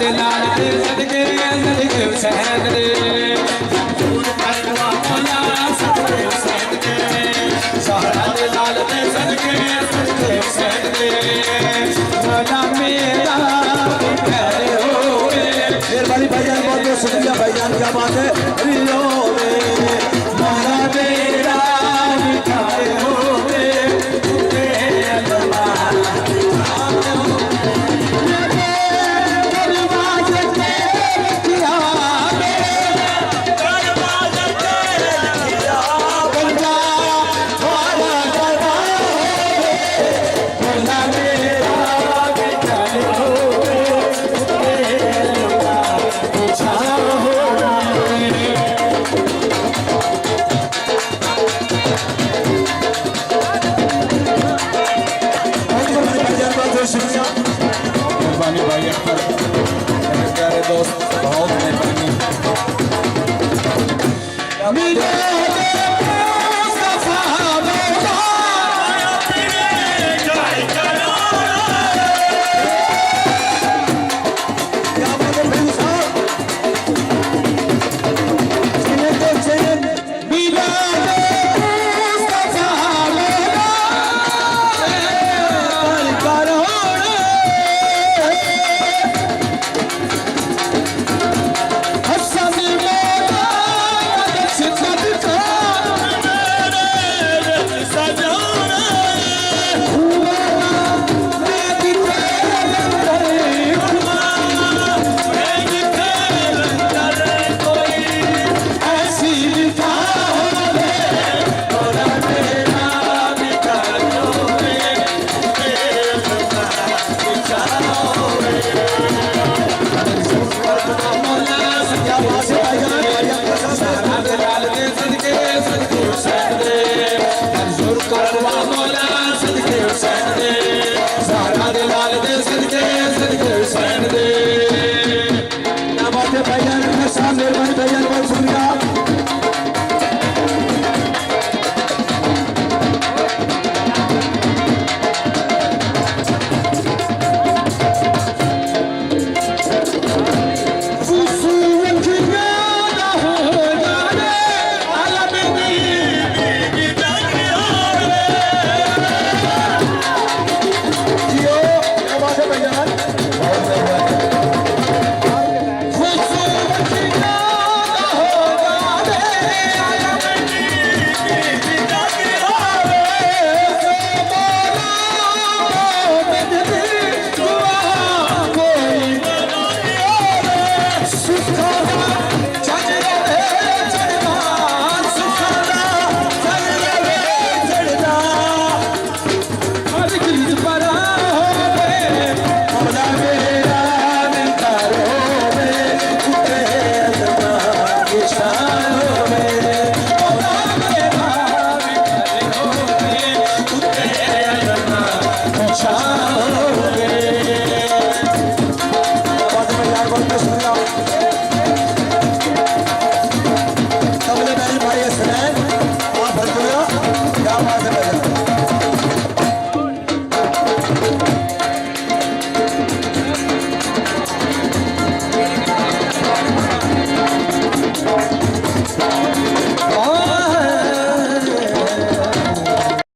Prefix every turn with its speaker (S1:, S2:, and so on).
S1: दे लाल दे सदके सदके हुसैन दे दूर करवा मौला सदके हुसैन दे ज़हरा दे लाल दे सदके सदके हुसैन दे मौला मेरा प्यारे होवे
S2: मेहरबानी भाईजान बहुत बहुत शुक्रिया भाईजान क्या बात है रियो
S1: मौला मेरा प्यारे होवे मेहरबानी भाई अख्तर मेरे प्यारे दोस्त बहुत मेहरबानी मेहरबानी भाईजान बहुत शुक्रिया
S2: अच्छा